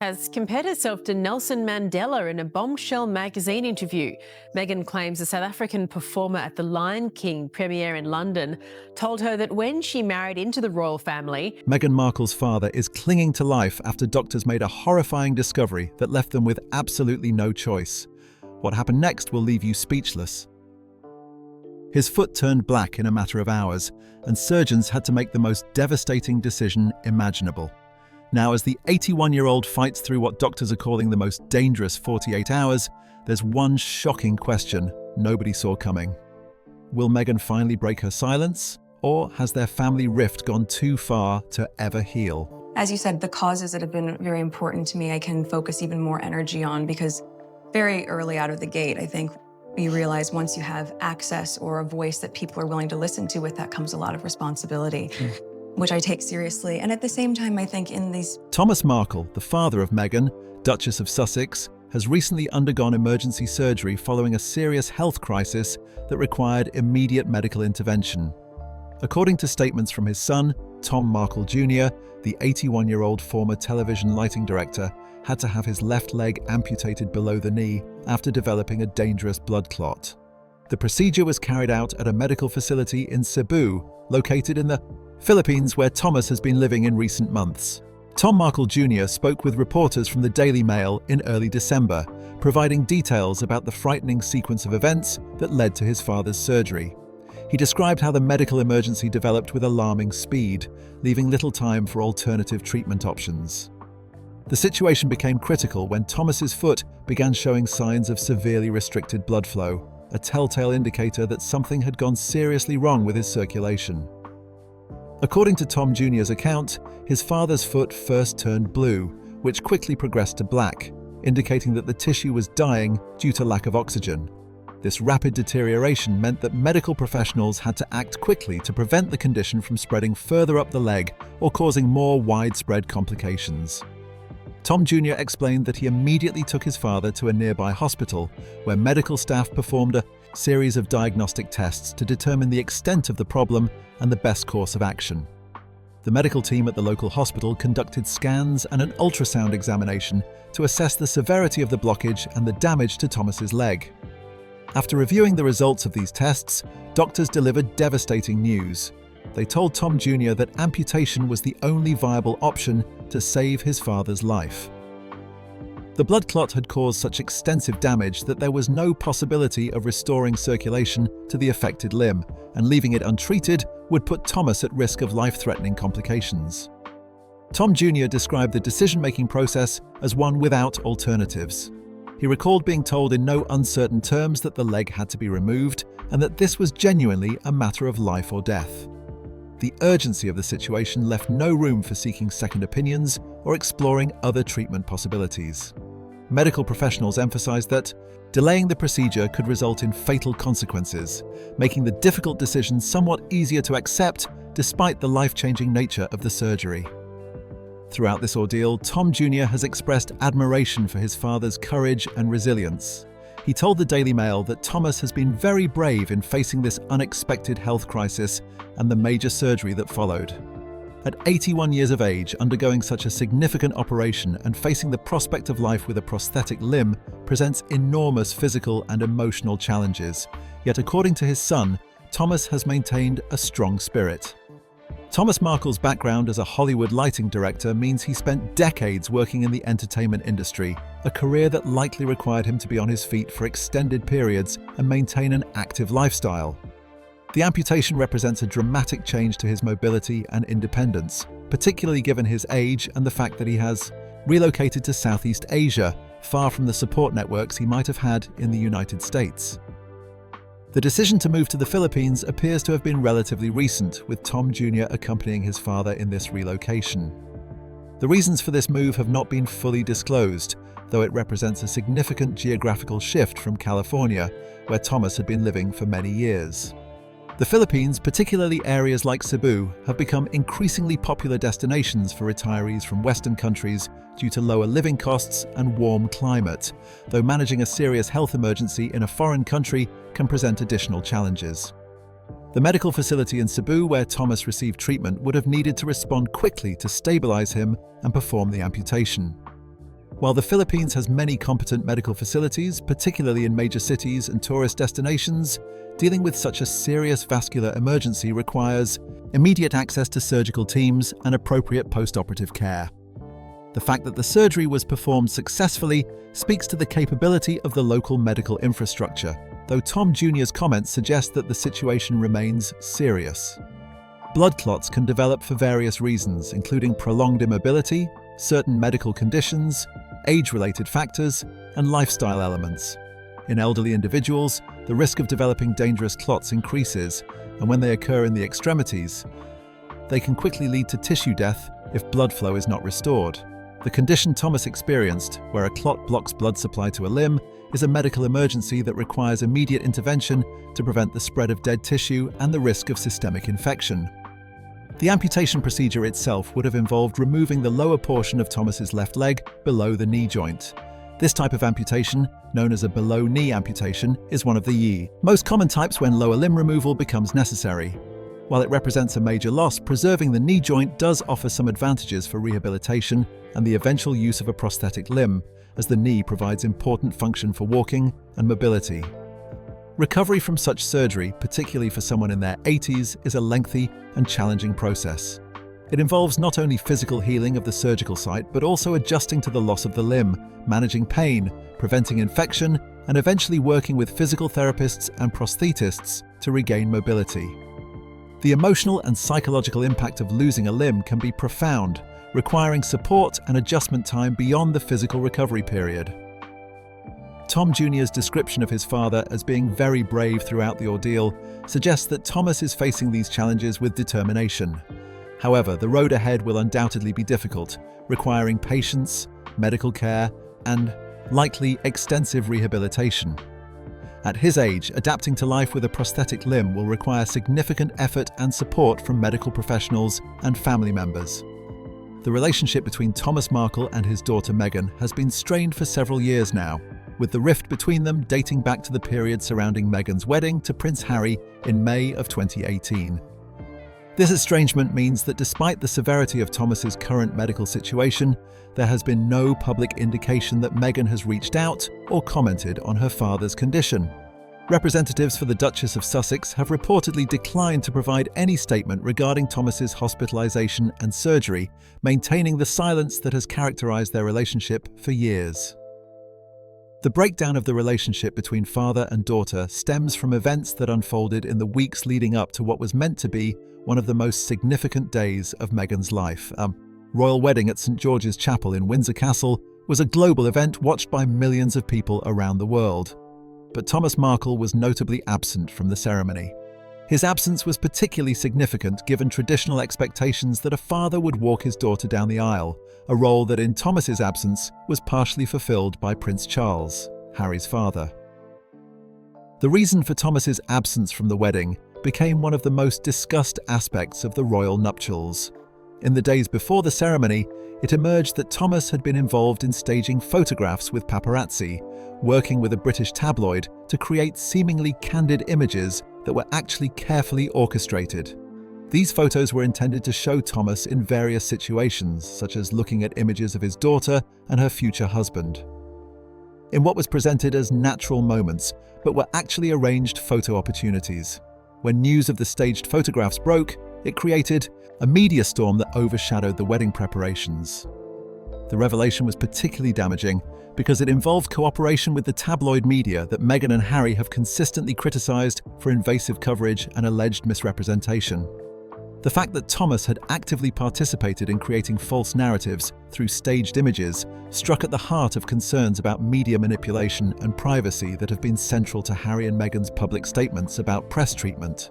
has compared herself to Nelson Mandela in a bombshell magazine interview. Meghan claims a South African performer at the Lion King premiere in London told her that when she married into the royal family, Meghan Markle's father is clinging to life after doctors made a horrifying discovery that left them with absolutely no choice. What happened next will leave you speechless. His foot turned black in a matter of hours, and surgeons had to make the most devastating decision imaginable. Now, as the 81-year-old fights through what doctors are calling the most dangerous 48 hours, there's one shocking question nobody saw coming. Will Meghan finally break her silence, or has their family rift gone too far to ever heal? As you said, the causes that have been very important to me, I can focus even more energy on, because very early out of the gate, I think you realize once you have access or a voice that people are willing to listen to, with that comes a lot of responsibility. Which I take seriously. And at the same time, I think in these... Thomas Markle, the father of Meghan, Duchess of Sussex, has recently undergone emergency surgery following a serious health crisis that required immediate medical intervention. According to statements from his son, Tom Markle Jr., the 81-year-old former television lighting director had to have his left leg amputated below the knee after developing a dangerous blood clot. The procedure was carried out at a medical facility in Cebu, located in the Philippines, where Thomas has been living in recent months. Tom Markle Jr. spoke with reporters from the Daily Mail in early December, providing details about the frightening sequence of events that led to his father's surgery. He described how the medical emergency developed with alarming speed, leaving little time for alternative treatment options. The situation became critical when Thomas's foot began showing signs of severely restricted blood flow, a telltale indicator that something had gone seriously wrong with his circulation. According to Tom Jr.'s account, his father's foot first turned blue, which quickly progressed to black, indicating that the tissue was dying due to lack of oxygen. This rapid deterioration meant that medical professionals had to act quickly to prevent the condition from spreading further up the leg or causing more widespread complications. Tom Jr. explained that he immediately took his father to a nearby hospital, where medical staff performed a series of diagnostic tests to determine the extent of the problem and the best course of action. The medical team at the local hospital conducted scans and an ultrasound examination to assess the severity of the blockage and the damage to Thomas's leg. After reviewing the results of these tests, doctors delivered devastating news. They told Tom Jr. that amputation was the only viable option to save his father's life. The blood clot had caused such extensive damage that there was no possibility of restoring circulation to the affected limb, and leaving it untreated would put Thomas at risk of life-threatening complications. Tom Jr. described the decision-making process as one without alternatives. He recalled being told in no uncertain terms that the leg had to be removed and that this was genuinely a matter of life or death. The urgency of the situation left no room for seeking second opinions or exploring other treatment possibilities. Medical professionals emphasized that delaying the procedure could result in fatal consequences, making the difficult decision somewhat easier to accept despite the life-changing nature of the surgery. Throughout this ordeal, Tom Jr. has expressed admiration for his father's courage and resilience. He told the Daily Mail that Thomas has been very brave in facing this unexpected health crisis and the major surgery that followed. At 81 years of age, undergoing such a significant operation and facing the prospect of life with a prosthetic limb presents enormous physical and emotional challenges. Yet, according to his son, Thomas has maintained a strong spirit. Thomas Markle's background as a Hollywood lighting director means he spent decades working in the entertainment industry, a career that likely required him to be on his feet for extended periods and maintain an active lifestyle. The amputation represents a dramatic change to his mobility and independence, particularly given his age and the fact that he has relocated to Southeast Asia, far from the support networks he might have had in the United States. The decision to move to the Philippines appears to have been relatively recent, with Tom Jr. accompanying his father in this relocation. The reasons for this move have not been fully disclosed, though it represents a significant geographical shift from California, where Thomas had been living for many years. The Philippines, particularly areas like Cebu, have become increasingly popular destinations for retirees from Western countries due to lower living costs and warm climate, though managing a serious health emergency in a foreign country can present additional challenges. The medical facility in Cebu where Thomas received treatment would have needed to respond quickly to stabilize him and perform the amputation. While the Philippines has many competent medical facilities, particularly in major cities and tourist destinations, dealing with such a serious vascular emergency requires immediate access to surgical teams and appropriate post-operative care. The fact that the surgery was performed successfully speaks to the capability of the local medical infrastructure, though Tom Jr.'s comments suggest that the situation remains serious. Blood clots can develop for various reasons, including prolonged immobility, certain medical conditions, age-related factors, and lifestyle elements. In elderly individuals, the risk of developing dangerous clots increases, and when they occur in the extremities, they can quickly lead to tissue death if blood flow is not restored. The condition Thomas experienced, where a clot blocks blood supply to a limb, is a medical emergency that requires immediate intervention to prevent the spread of dead tissue and the risk of systemic infection. The amputation procedure itself would have involved removing the lower portion of Thomas's left leg below the knee joint. This type of amputation, known as a below-knee amputation, is one of the most common types when lower limb removal becomes necessary. While it represents a major loss, preserving the knee joint does offer some advantages for rehabilitation and the eventual use of a prosthetic limb, as the knee provides important function for walking and mobility. Recovery from such surgery, particularly for someone in their 80s, is a lengthy and challenging process. It involves not only physical healing of the surgical site, but also adjusting to the loss of the limb, managing pain, preventing infection, and eventually working with physical therapists and prosthetists to regain mobility. The emotional and psychological impact of losing a limb can be profound, requiring support and adjustment time beyond the physical recovery period. Tom Jr.'s description of his father as being very brave throughout the ordeal suggests that Thomas is facing these challenges with determination. However, the road ahead will undoubtedly be difficult, requiring patience, medical care, and, likely, extensive rehabilitation. At his age, adapting to life with a prosthetic limb will require significant effort and support from medical professionals and family members. The relationship between Thomas Markle and his daughter Meghan has been strained for several years now, with the rift between them dating back to the period surrounding Meghan's wedding to Prince Harry in May of 2018. This estrangement means that despite the severity of Thomas's current medical situation, there has been no public indication that Meghan has reached out or commented on her father's condition. Representatives for the Duchess of Sussex have reportedly declined to provide any statement regarding Thomas's hospitalization and surgery, maintaining the silence that has characterized their relationship for years. The breakdown of the relationship between father and daughter stems from events that unfolded in the weeks leading up to what was meant to be one of the most significant days of Meghan's life. A royal wedding at St. George's Chapel in Windsor Castle was a global event watched by millions of people around the world. But Thomas Markle was notably absent from the ceremony. His absence was particularly significant given traditional expectations that a father would walk his daughter down the aisle, a role that in Thomas's absence was partially fulfilled by Prince Charles, Harry's father. The reason for Thomas's absence from the wedding became one of the most discussed aspects of the royal nuptials. In the days before the ceremony, it emerged that Thomas had been involved in staging photographs with paparazzi, working with a British tabloid to create seemingly candid images that were actually carefully orchestrated. These photos were intended to show Thomas in various situations, such as looking at images of his daughter and her future husband, in what was presented as natural moments, but were actually arranged photo opportunities. When news of the staged photographs broke, it created a media storm that overshadowed the wedding preparations. The revelation was particularly damaging because it involved cooperation with the tabloid media that Meghan and Harry have consistently criticized for invasive coverage and alleged misrepresentation. The fact that Thomas had actively participated in creating false narratives through staged images struck at the heart of concerns about media manipulation and privacy that have been central to Harry and Meghan's public statements about press treatment.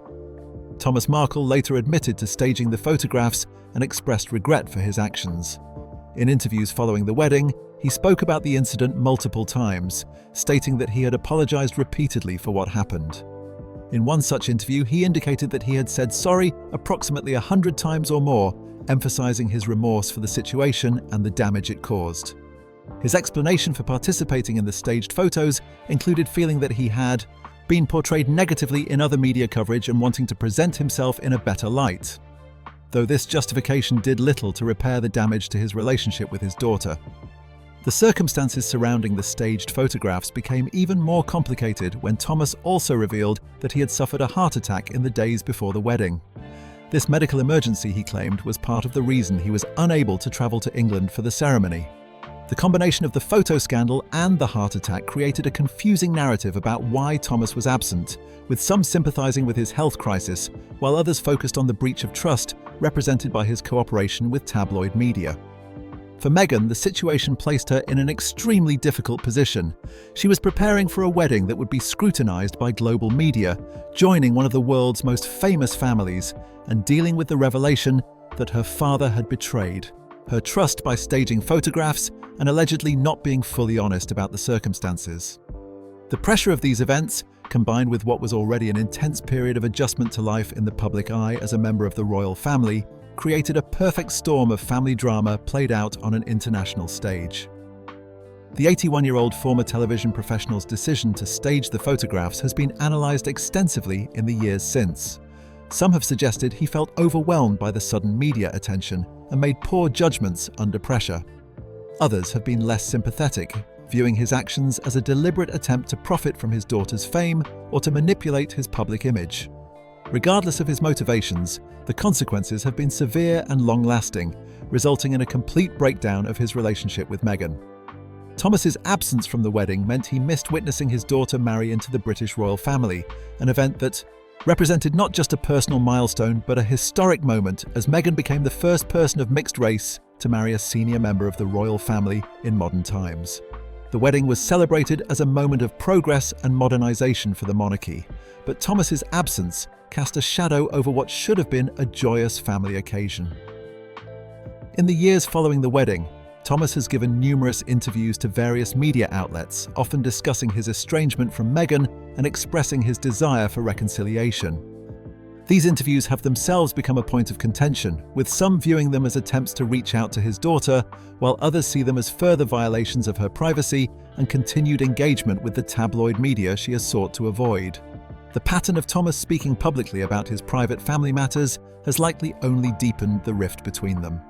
Thomas Markle later admitted to staging the photographs and expressed regret for his actions. In interviews following the wedding, he spoke about the incident multiple times, stating that he had apologized repeatedly for what happened. In one such interview, he indicated that he had said sorry approximately 100 times or more, emphasizing his remorse for the situation and the damage it caused. His explanation for participating in the staged photos included feeling that he had been portrayed negatively in other media coverage and wanting to present himself in a better light, though this justification did little to repair the damage to his relationship with his daughter. The circumstances surrounding the staged photographs became even more complicated when Thomas also revealed that he had suffered a heart attack in the days before the wedding. This medical emergency, he claimed, was part of the reason he was unable to travel to England for the ceremony. The combination of the photo scandal and the heart attack created a confusing narrative about why Thomas was absent, with some sympathizing with his health crisis, while others focused on the breach of trust represented by his cooperation with tabloid media. For Meghan, the situation placed her in an extremely difficult position. She was preparing for a wedding that would be scrutinized by global media, joining one of the world's most famous families, and dealing with the revelation that her father had betrayed her trust by staging photographs and allegedly not being fully honest about the circumstances. The pressure of these events, combined with what was already an intense period of adjustment to life in the public eye as a member of the royal family, created a perfect storm of family drama played out on an international stage. The 81-year-old former television professional's decision to stage the photographs has been analysed extensively in the years since. Some have suggested he felt overwhelmed by the sudden media attention and made poor judgments under pressure. Others have been less sympathetic, viewing his actions as a deliberate attempt to profit from his daughter's fame or to manipulate his public image. Regardless of his motivations, the consequences have been severe and long-lasting, resulting in a complete breakdown of his relationship with Meghan. Thomas's absence from the wedding meant he missed witnessing his daughter marry into the British royal family, an event that represented not just a personal milestone but a historic moment as Meghan became the first person of mixed race to marry a senior member of the royal family in modern times. The wedding was celebrated as a moment of progress and modernisation for the monarchy, but Thomas's absence cast a shadow over what should have been a joyous family occasion. In the years following the wedding, Thomas has given numerous interviews to various media outlets, often discussing his estrangement from Meghan and expressing his desire for reconciliation. These interviews have themselves become a point of contention, with some viewing them as attempts to reach out to his daughter, while others see them as further violations of her privacy and continued engagement with the tabloid media she has sought to avoid. The pattern of Thomas speaking publicly about his private family matters has likely only deepened the rift between them.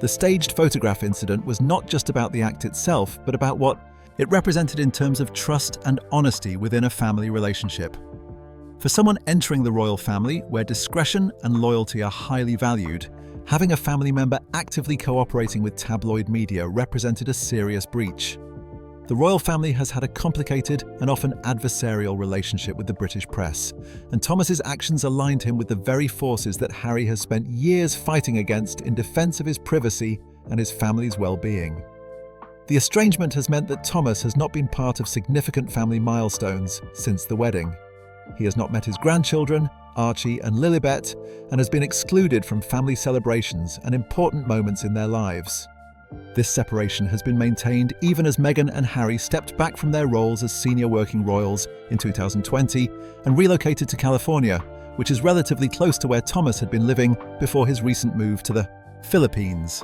The staged photograph incident was not just about the act itself, but about what it represented in terms of trust and honesty within a family relationship. For someone entering the royal family, where discretion and loyalty are highly valued, having a family member actively cooperating with tabloid media represented a serious breach. The royal family has had a complicated and often adversarial relationship with the British press, and Thomas's actions aligned him with the very forces that Harry has spent years fighting against in defense of his privacy and his family's well-being. The estrangement has meant that Thomas has not been part of significant family milestones since the wedding. He has not met his grandchildren, Archie and Lilibet, and has been excluded from family celebrations and important moments in their lives. This separation has been maintained even as Meghan and Harry stepped back from their roles as senior working royals in 2020 and relocated to California, which is relatively close to where Thomas had been living before his recent move to the Philippines.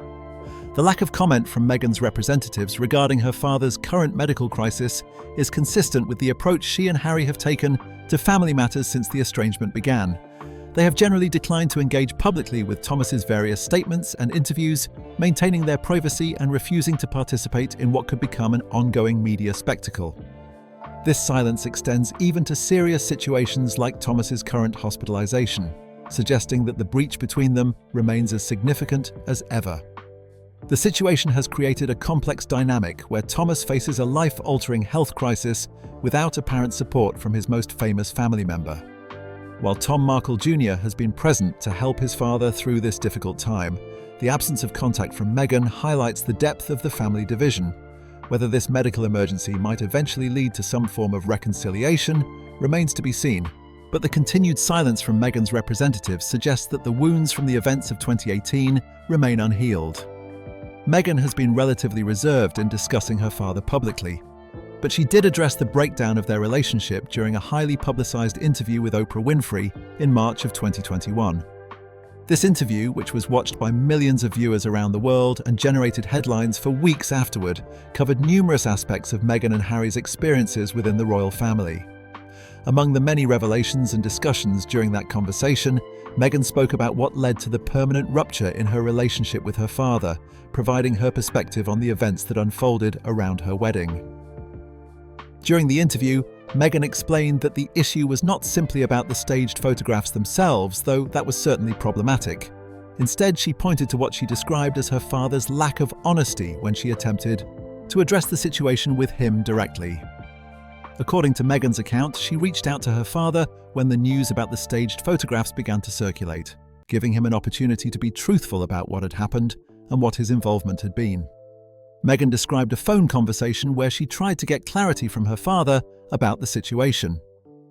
The lack of comment from Meghan's representatives regarding her father's current medical crisis is consistent with the approach she and Harry have taken to family matters since the estrangement began. They have generally declined to engage publicly with Thomas's various statements and interviews, maintaining their privacy and refusing to participate in what could become an ongoing media spectacle. This silence extends even to serious situations like Thomas's current hospitalization, suggesting that the breach between them remains as significant as ever. The situation has created a complex dynamic where Thomas faces a life-altering health crisis without apparent support from his most famous family member. While Tom Markle Jr. has been present to help his father through this difficult time, the absence of contact from Meghan highlights the depth of the family division. Whether this medical emergency might eventually lead to some form of reconciliation remains to be seen, but the continued silence from Meghan's representatives suggests that the wounds from the events of 2018 remain unhealed. Meghan has been relatively reserved in discussing her father publicly, but she did address the breakdown of their relationship during a highly publicized interview with Oprah Winfrey in March of 2021. This interview, which was watched by millions of viewers around the world and generated headlines for weeks afterward, covered numerous aspects of Meghan and Harry's experiences within the royal family. Among the many revelations and discussions during that conversation, Meghan spoke about what led to the permanent rupture in her relationship with her father, providing her perspective on the events that unfolded around her wedding. During the interview, Meghan explained that the issue was not simply about the staged photographs themselves, though that was certainly problematic. Instead, she pointed to what she described as her father's lack of honesty when she attempted to address the situation with him directly. According to Meghan's account, she reached out to her father when the news about the staged photographs began to circulate, giving him an opportunity to be truthful about what had happened and what his involvement had been. Meghan described a phone conversation where she tried to get clarity from her father about the situation.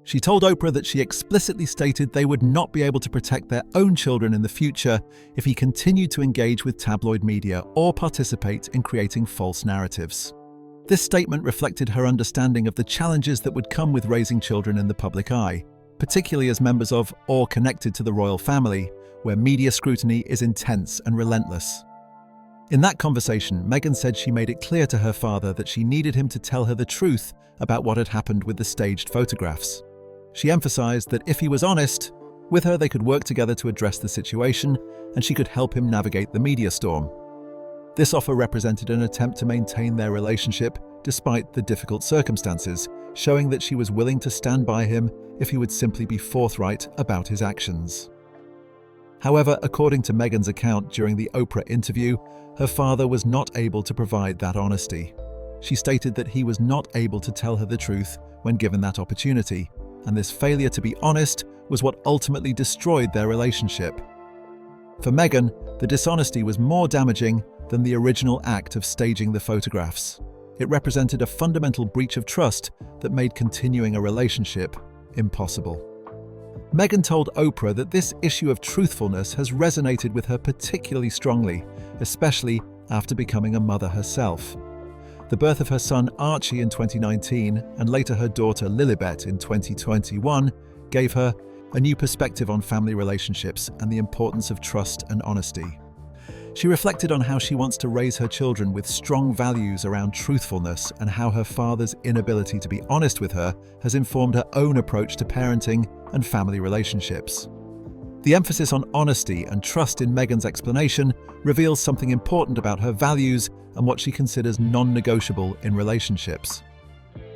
She told Oprah that she explicitly stated they would not be able to protect their own children in the future if he continued to engage with tabloid media or participate in creating false narratives. This statement reflected her understanding of the challenges that would come with raising children in the public eye, particularly as members of or connected to the royal family, where media scrutiny is intense and relentless. In that conversation, Meghan said she made it clear to her father that she needed him to tell her the truth about what had happened with the staged photographs. She emphasized that if he was honest with her, they could work together to address the situation, and she could help him navigate the media storm. This offer represented an attempt to maintain their relationship despite the difficult circumstances, showing that she was willing to stand by him if he would simply be forthright about his actions. However, according to Meghan's account during the Oprah interview, her father was not able to provide that honesty. She stated that he was not able to tell her the truth when given that opportunity, and this failure to be honest was what ultimately destroyed their relationship. For Meghan, the dishonesty was more damaging than the original act of staging the photographs. It represented a fundamental breach of trust that made continuing a relationship impossible. Meghan told Oprah that this issue of truthfulness has resonated with her particularly strongly, especially after becoming a mother herself. The birth of her son Archie in 2019 and later her daughter Lilibet in 2021 gave her a new perspective on family relationships and the importance of trust and honesty. She reflected on how she wants to raise her children with strong values around truthfulness and how her father's inability to be honest with her has informed her own approach to parenting and family relationships. The emphasis on honesty and trust in Meghan's explanation reveals something important about her values and what she considers non-negotiable in relationships.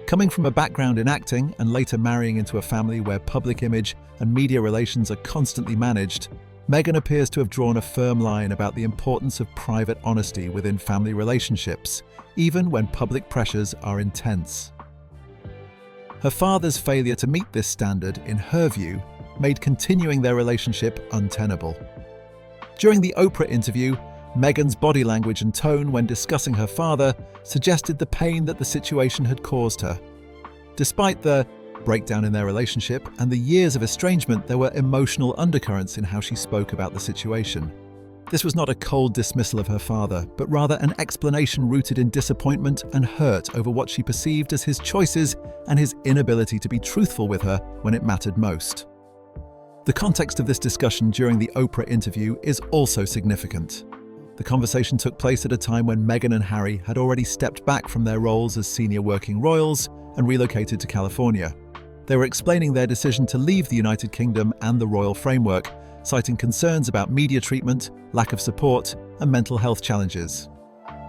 Coming from a background in acting and later marrying into a family where public image and media relations are constantly managed, Meghan appears to have drawn a firm line about the importance of private honesty within family relationships, even when public pressures are intense. Her father's failure to meet this standard, in her view, made continuing their relationship untenable. During the Oprah interview, Meghan's body language and tone when discussing her father suggested the pain that the situation had caused her. Despite the breakdown in their relationship and the years of estrangement, there were emotional undercurrents in how she spoke about the situation. This was not a cold dismissal of her father, but rather an explanation rooted in disappointment and hurt over what she perceived as his choices and his inability to be truthful with her when it mattered most. The context of this discussion during the Oprah interview is also significant. The conversation took place at a time when Meghan and Harry had already stepped back from their roles as senior working royals and relocated to California. They were explaining their decision to leave the United Kingdom and the royal framework, citing concerns about media treatment, lack of support, and mental health challenges.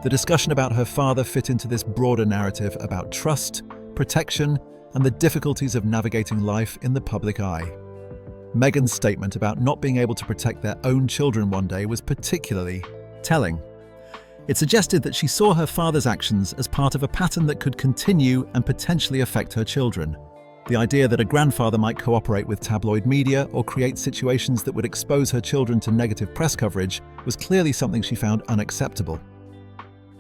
The discussion about her father fit into this broader narrative about trust, protection, and the difficulties of navigating life in the public eye. Meghan's statement about not being able to protect their own children one day was particularly telling. It suggested that she saw her father's actions as part of a pattern that could continue and potentially affect her children. The idea that a grandfather might cooperate with tabloid media or create situations that would expose her children to negative press coverage was clearly something she found unacceptable.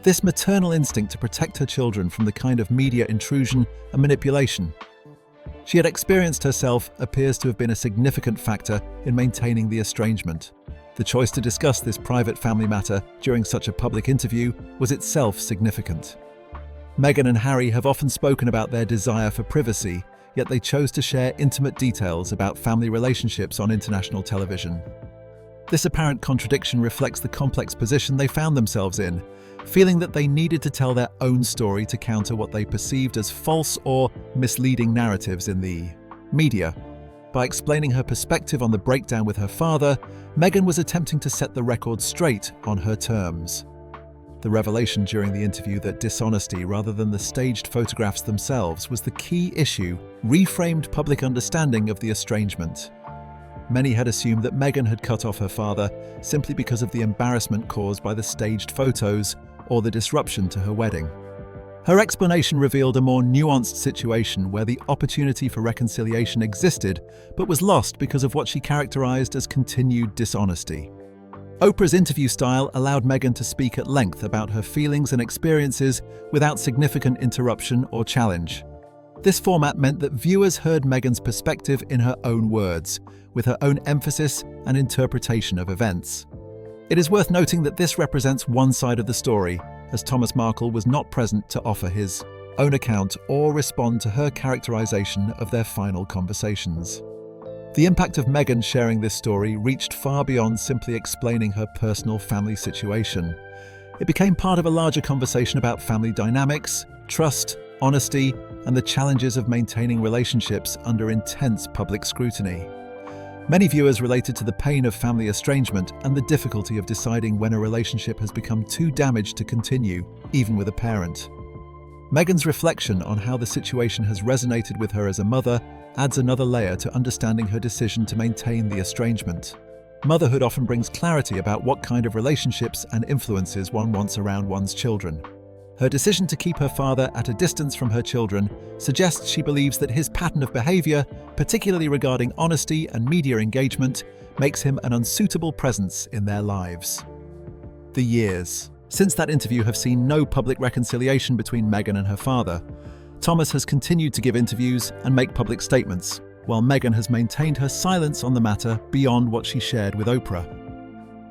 This maternal instinct to protect her children from the kind of media intrusion and manipulation she had experienced herself appears to have been a significant factor in maintaining the estrangement. The choice to discuss this private family matter during such a public interview was itself significant. Meghan and Harry have often spoken about their desire for privacy, yet they chose to share intimate details about family relationships on international television. This apparent contradiction reflects the complex position they found themselves in, feeling that they needed to tell their own story to counter what they perceived as false or misleading narratives in the media. By explaining her perspective on the breakdown with her father, Meghan was attempting to set the record straight on her terms. The revelation during the interview that dishonesty rather than the staged photographs themselves was the key issue reframed public understanding of the estrangement. Many had assumed that Meghan had cut off her father simply because of the embarrassment caused by the staged photos or the disruption to her wedding. Her explanation revealed a more nuanced situation where the opportunity for reconciliation existed but was lost because of what she characterized as continued dishonesty. Oprah's interview style allowed Meghan to speak at length about her feelings and experiences without significant interruption or challenge. This format meant that viewers heard Meghan's perspective in her own words, with her own emphasis and interpretation of events. It is worth noting that this represents one side of the story, as Thomas Markle was not present to offer his own account or respond to her characterization of their final conversations. The impact of Meghan sharing this story reached far beyond simply explaining her personal family situation. It became part of a larger conversation about family dynamics, trust, honesty, and the challenges of maintaining relationships under intense public scrutiny. Many viewers related to the pain of family estrangement and the difficulty of deciding when a relationship has become too damaged to continue, even with a parent. Meghan's reflection on how the situation has resonated with her as a mother adds another layer to understanding her decision to maintain the estrangement. Motherhood often brings clarity about what kind of relationships and influences one wants around one's children. Her decision to keep her father at a distance from her children suggests she believes that his pattern of behavior, particularly regarding honesty and media engagement, makes him an unsuitable presence in their lives. The years since that interview have seen no public reconciliation between Meghan and her father. Thomas has continued to give interviews and make public statements, while Meghan has maintained her silence on the matter beyond what she shared with Oprah.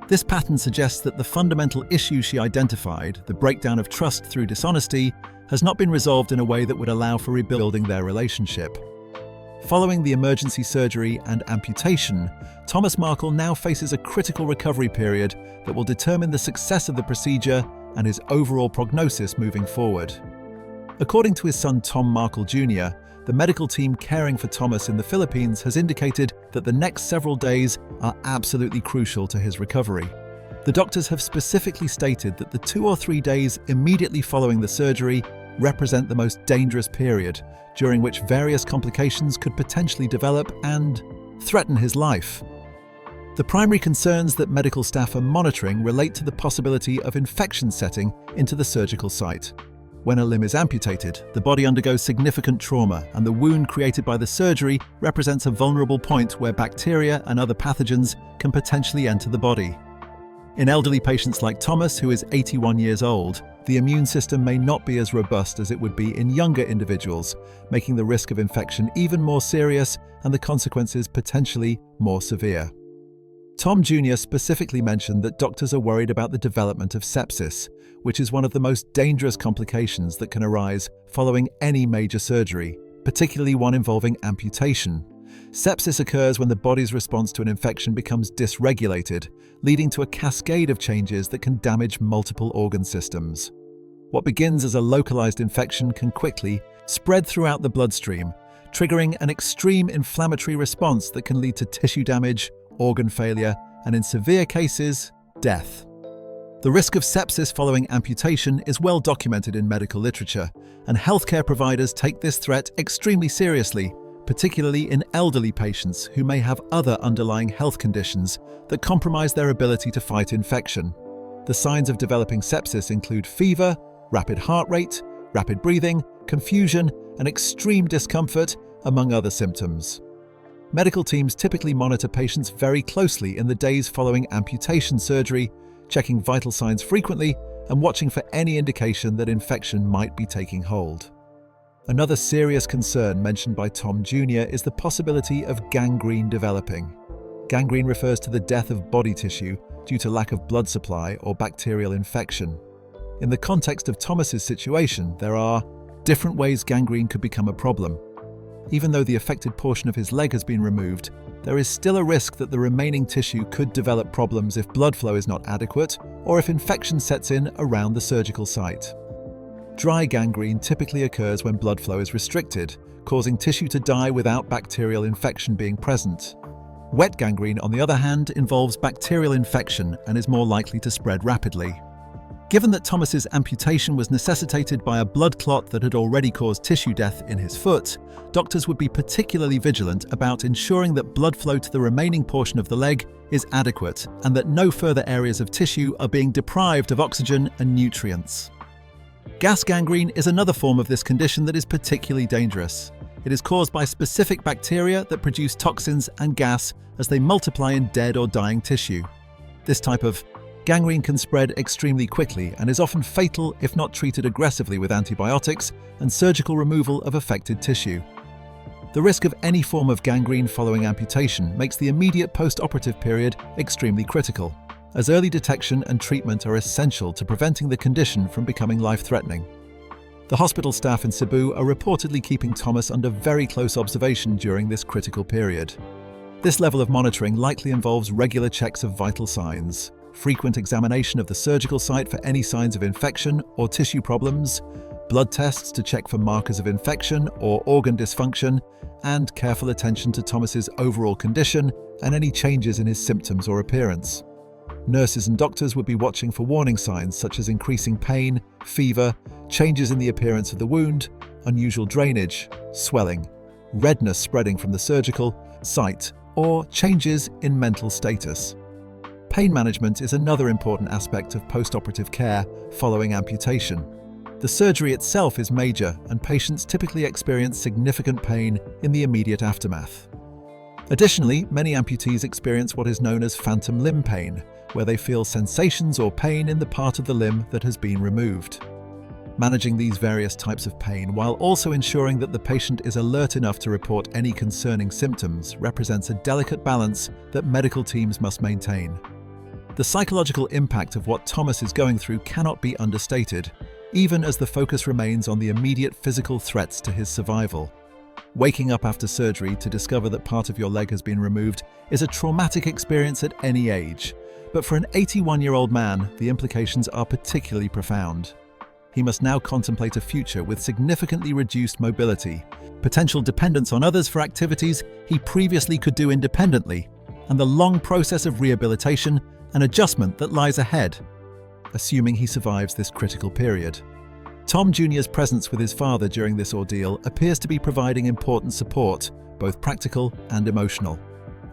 This pattern suggests that the fundamental issue she identified, the breakdown of trust through dishonesty, has not been resolved in a way that would allow for rebuilding their relationship. Following the emergency surgery and amputation, Thomas Markle now faces a critical recovery period that will determine the success of the procedure and his overall prognosis moving forward. According to his son Tom Markle Jr., the medical team caring for Thomas in the Philippines has indicated that the next several days are absolutely crucial to his recovery. The doctors have specifically stated that the 2 or 3 days immediately following the surgery represent the most dangerous period, during which various complications could potentially develop and threaten his life. The primary concerns that medical staff are monitoring relate to the possibility of infection setting into the surgical site. When a limb is amputated, the body undergoes significant trauma, and the wound created by the surgery represents a vulnerable point where bacteria and other pathogens can potentially enter the body. In elderly patients like Thomas, who is 81 years old, the immune system may not be as robust as it would be in younger individuals, making the risk of infection even more serious and the consequences potentially more severe. Tom Jr. specifically mentioned that doctors are worried about the development of sepsis, which is one of the most dangerous complications that can arise following any major surgery, particularly one involving amputation. Sepsis occurs when the body's response to an infection becomes dysregulated, leading to a cascade of changes that can damage multiple organ systems. What begins as a localized infection can quickly spread throughout the bloodstream, triggering an extreme inflammatory response that can lead to tissue damage, organ failure, and in severe cases, death. The risk of sepsis following amputation is well documented in medical literature, and healthcare providers take this threat extremely seriously, particularly in elderly patients who may have other underlying health conditions that compromise their ability to fight infection. The signs of developing sepsis include fever, rapid heart rate, rapid breathing, confusion, and extreme discomfort, among other symptoms. Medical teams typically monitor patients very closely in the days following amputation surgery, checking vital signs frequently and watching for any indication that infection might be taking hold. Another serious concern mentioned by Tom Jr. is the possibility of gangrene developing. Gangrene refers to the death of body tissue due to lack of blood supply or bacterial infection. In the context of Thomas's situation, there are different ways gangrene could become a problem. Even though the affected portion of his leg has been removed, there is still a risk that the remaining tissue could develop problems if blood flow is not adequate or if infection sets in around the surgical site. Dry gangrene typically occurs when blood flow is restricted, causing tissue to die without bacterial infection being present. Wet gangrene, on the other hand, involves bacterial infection and is more likely to spread rapidly. Given that Thomas's amputation was necessitated by a blood clot that had already caused tissue death in his foot, doctors would be particularly vigilant about ensuring that blood flow to the remaining portion of the leg is adequate and that no further areas of tissue are being deprived of oxygen and nutrients. Gas gangrene is another form of this condition that is particularly dangerous. It is caused by specific bacteria that produce toxins and gas as they multiply in dead or dying tissue. This type of gangrene can spread extremely quickly and is often fatal if not treated aggressively with antibiotics and surgical removal of affected tissue. The risk of any form of gangrene following amputation makes the immediate post-operative period extremely critical, as early detection and treatment are essential to preventing the condition from becoming life-threatening. The hospital staff in Cebu are reportedly keeping Thomas under very close observation during this critical period. This level of monitoring likely involves regular checks of vital signs, frequent examination of the surgical site for any signs of infection or tissue problems, blood tests to check for markers of infection or organ dysfunction, and careful attention to Thomas's overall condition and any changes in his symptoms or appearance. Nurses and doctors would be watching for warning signs such as increasing pain, fever, changes in the appearance of the wound, unusual drainage, swelling, redness spreading from the surgical site, or changes in mental status. Pain management is another important aspect of post-operative care following amputation. The surgery itself is major, and patients typically experience significant pain in the immediate aftermath. Additionally, many amputees experience what is known as phantom limb pain, where they feel sensations or pain in the part of the limb that has been removed. Managing these various types of pain while also ensuring that the patient is alert enough to report any concerning symptoms represents a delicate balance that medical teams must maintain. The psychological impact of what Thomas is going through cannot be understated, even as the focus remains on the immediate physical threats to his survival. Waking up after surgery to discover that part of your leg has been removed is a traumatic experience at any age, but for an 81-year-old man, the implications are particularly profound. He must now contemplate a future with significantly reduced mobility, potential dependence on others for activities he previously could do independently, and the long process of rehabilitation and adjustment that lies ahead, assuming he survives this critical period. Tom Jr.'s presence with his father during this ordeal appears to be providing important support, both practical and emotional.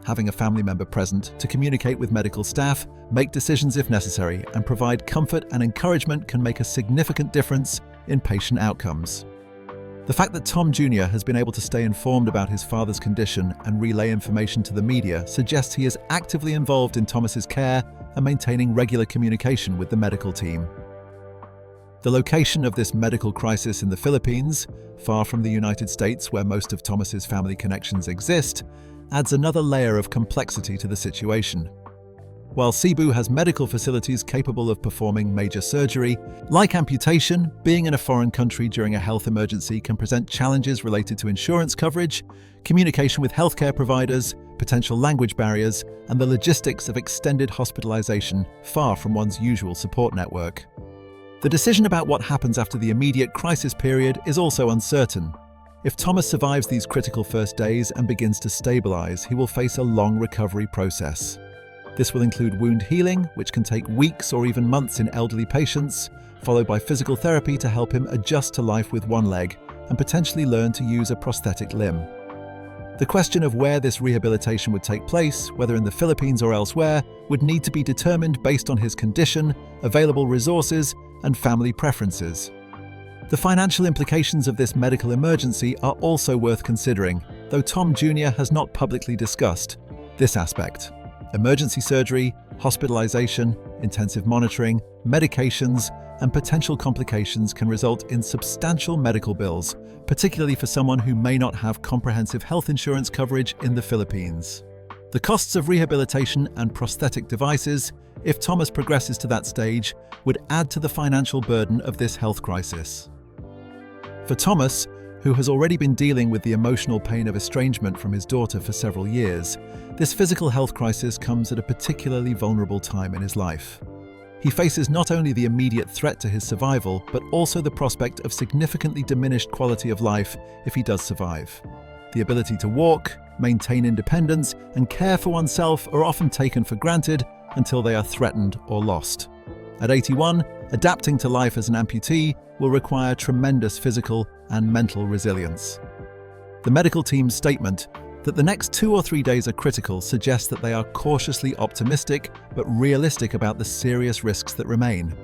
Having a family member present to communicate with medical staff, make decisions if necessary, and provide comfort and encouragement can make a significant difference in patient outcomes. The fact that Tom Jr. has been able to stay informed about his father's condition and relay information to the media suggests he is actively involved in Thomas's care and maintaining regular communication with the medical team. The location of this medical crisis in the Philippines, far from the United States where most of Thomas's family connections exist, adds another layer of complexity to the situation. While Cebu has medical facilities capable of performing major surgery, like amputation, being in a foreign country during a health emergency can present challenges related to insurance coverage, communication with healthcare providers, potential language barriers, and the logistics of extended hospitalization far from one's usual support network. The decision about what happens after the immediate crisis period is also uncertain. If Thomas survives these critical first days and begins to stabilize, he will face a long recovery process. This will include wound healing, which can take weeks or even months in elderly patients, followed by physical therapy to help him adjust to life with one leg and potentially learn to use a prosthetic limb. The question of where this rehabilitation would take place, whether in the Philippines or elsewhere, would need to be determined based on his condition, available resources, and family preferences. The financial implications of this medical emergency are also worth considering, though Tom Jr. has not publicly discussed this aspect. Emergency surgery, hospitalization, intensive monitoring, medications, and potential complications can result in substantial medical bills, particularly for someone who may not have comprehensive health insurance coverage in the Philippines. The costs of rehabilitation and prosthetic devices, if Thomas progresses to that stage, would add to the financial burden of this health crisis. For Thomas, who has already been dealing with the emotional pain of estrangement from his daughter for several years, this physical health crisis comes at a particularly vulnerable time in his life. He faces not only the immediate threat to his survival, but also the prospect of significantly diminished quality of life if he does survive. The ability to walk, maintain independence, and care for oneself are often taken for granted until they are threatened or lost. At 81, adapting to life as an amputee will require tremendous physical and mental resilience. The medical team's statement that the next 2 or 3 days are critical suggests that they are cautiously optimistic but realistic about the serious risks that remain.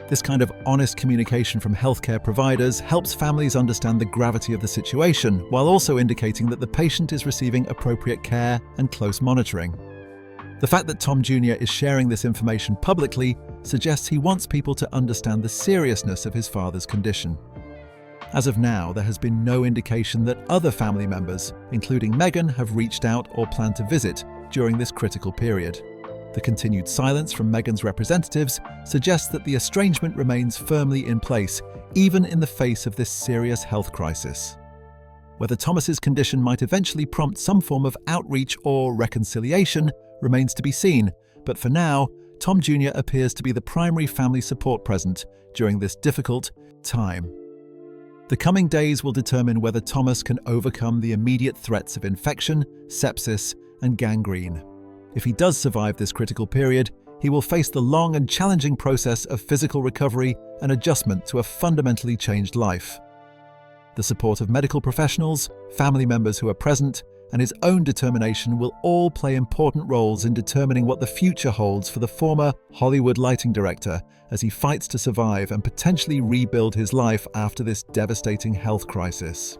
This kind of honest communication from healthcare providers helps families understand the gravity of the situation, while also indicating that the patient is receiving appropriate care and close monitoring. The fact that Tom Jr. is sharing this information publicly suggests he wants people to understand the seriousness of his father's condition. As of now, there has been no indication that other family members, including Meghan, have reached out or plan to visit during this critical period. The continued silence from Meghan's representatives suggests that the estrangement remains firmly in place, even in the face of this serious health crisis. Whether Thomas's condition might eventually prompt some form of outreach or reconciliation remains to be seen, but for now, Tom Jr. appears to be the primary family support present during this difficult time. The coming days will determine whether Thomas can overcome the immediate threats of infection, sepsis, and gangrene. If he does survive this critical period, he will face the long and challenging process of physical recovery and adjustment to a fundamentally changed life. The support of medical professionals, family members who are present, and his own determination will all play important roles in determining what the future holds for the former Hollywood lighting director as he fights to survive and potentially rebuild his life after this devastating health crisis.